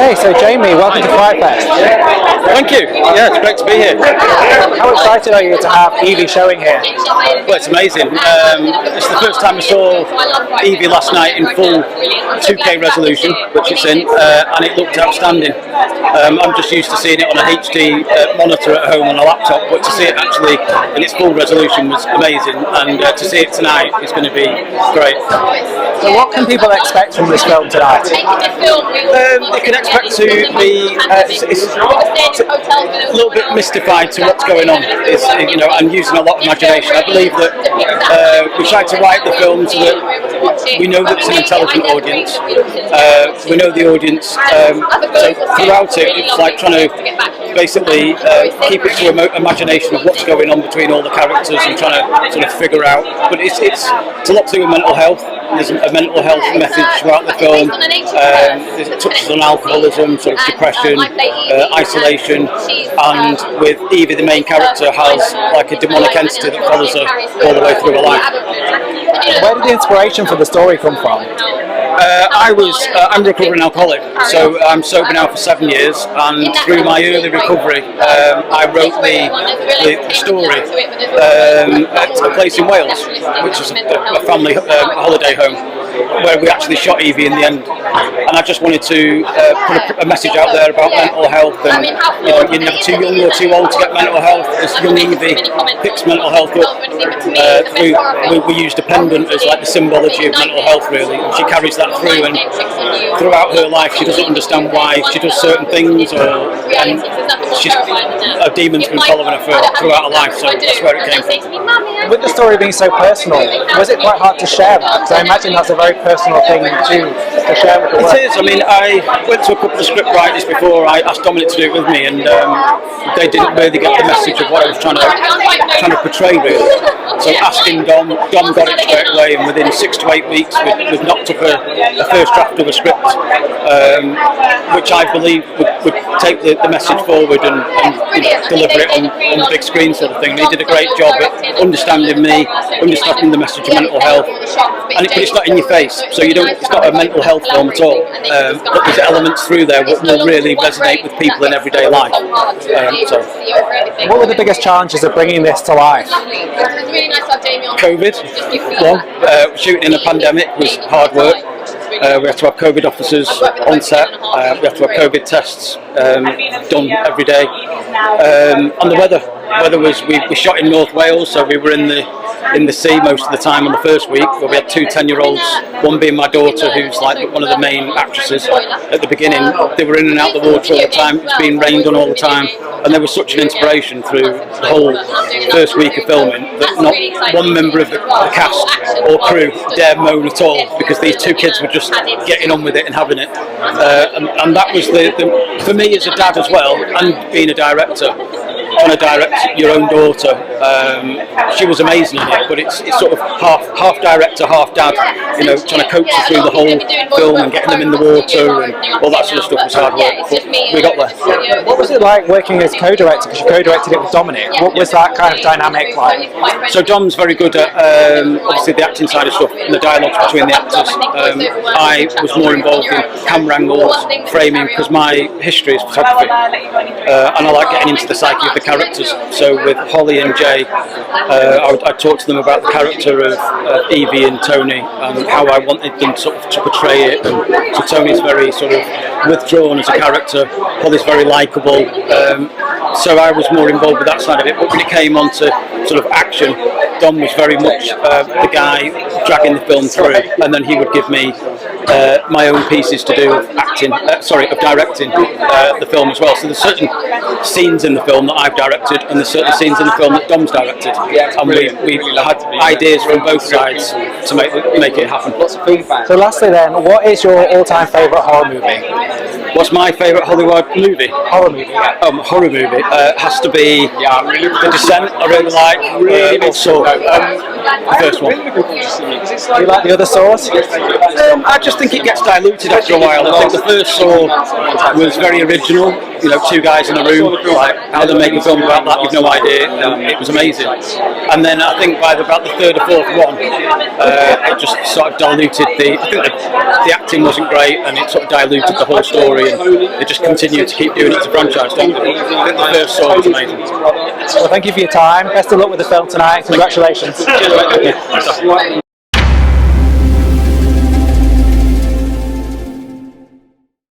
Okay, so Jamie, welcome to FrightFest. Thank you. Yeah, it's great to be here. How excited are you to have Evie showing here? Well, it's amazing. It's the first time I saw Evie last night in full 2K resolution, which it's in, and it looked outstanding. I'm just used to seeing it on a HD monitor at home on a laptop, but to see it actually in its full resolution was amazing, and to see it tonight is going to be great. So what can people expect from this film tonight? They can expect to be it's a little bit mystified to what's going on. It's, and using a lot of imagination. I believe that we tried to write the film so that we know that it's an intelligent audience. We know the audience. So throughout it, it's like trying to basically keep it to imagination of what's going on between all the characters and trying to sort of figure out. But it's a lot to do with mental health. There's a mental health message throughout the film. It touches on alcoholism, sort of depression, isolation, and with Evie, the main character, has like a demonic entity that follows her all the way through her life. Where did the inspiration for the story come from? I'm a recovering alcoholic, so I'm sober now for 7 years, and through my early recovery, I wrote the story at a place in Wales, which is a family holiday home, where we actually shot Evie in the end. And I just wanted to put a message out there about mental health, and you're never too young or too old to get mental health. As young Evie picks mental health up, we used a pendant as like the symbology of mental health, really, and she carries that through, and throughout her life she doesn't understand why she does certain things, and a demon's been following her throughout her life, so that's where it came from. With the story being so personal, was it quite hard to share that? Because I imagine that's a very personal thing to share with the world. It is. I mean, I went to a couple of script writers before I asked Dominic to do it with me, and they didn't really get the message of what I was trying to portray, really. So asking Dom got it straight away, and within 6 to 8 weeks we've knocked up a first draft of a script, which I believe would take the message forward and deliver it on the big screen, sort of thing. And he did a great job at understanding me, understanding the message of mental health, but it's not in your face, so it's not a mental health film at all, but there's elements through there that will really resonate with people in everyday life. What were the biggest challenges of bringing this to life? COVID, shooting in a pandemic was hard work. We have to have COVID officers on set. We have to have COVID tests done every day. And the weather was, we shot in North Wales, so we were in the sea most of the time on the first week, where we had 2 10-year-olds, one being my daughter, who's like one of the main actresses. At the beginning, they were in and out the water all the time. It was being rained on all the time, and they were such an inspiration through the whole first week of filming that not one member of the cast or crew dared moan at all, because these 2 kids were just getting on with it and having it. And that was for me as a dad as well, and being a director, trying to direct your own daughter. She was amazing in it, but it's sort of half director, half dad, trying to coach her through the whole film and getting them in the water and all that sort of stuff was hard work, but we got there. What was it like working as co-director, because you co-directed it with Dominic? What was that kind of dynamic like? So Dom's very good at obviously the acting side of stuff and the dialogues between the actors. I was more involved in camera angles, framing, because my history is photography, and I like getting into the psyche of the characters. So with Holly and Jay, I talked to them about the character of Evie and Tony and how I wanted them sort of to portray it. And so Tony's very sort of withdrawn as a character, Holly's very likeable, so I was more involved with that side of it. But when it came on to sort of action, Dom was very much the guy dragging the film through, and then he would give me my own pieces to do of acting, of directing the film as well. So there's certain scenes in the film that I've directed, and there's certain scenes in the film that Dom's directed, and we had ideas from both sides to make it happen. So lastly then, what is your all-time favourite horror movie? What's my favourite Hollywood movie? Horror movie. Horror movie has to be The Descent. I really like. Also, the first one. Do you like the other saws? I just think it gets diluted after a while. I think the first Saw was very original. You know, two guys in a room, like how they make a film about that, you've no idea. It was amazing. And then I think by about the third or fourth one, it just sort of diluted I think the acting wasn't great, and it sort of diluted the whole story, and they just continued to keep doing it as a franchise, don't they? I think the first Saw was amazing. Well, thank you for your time. Best of luck with the film tonight. Congratulations. Cheers, mate.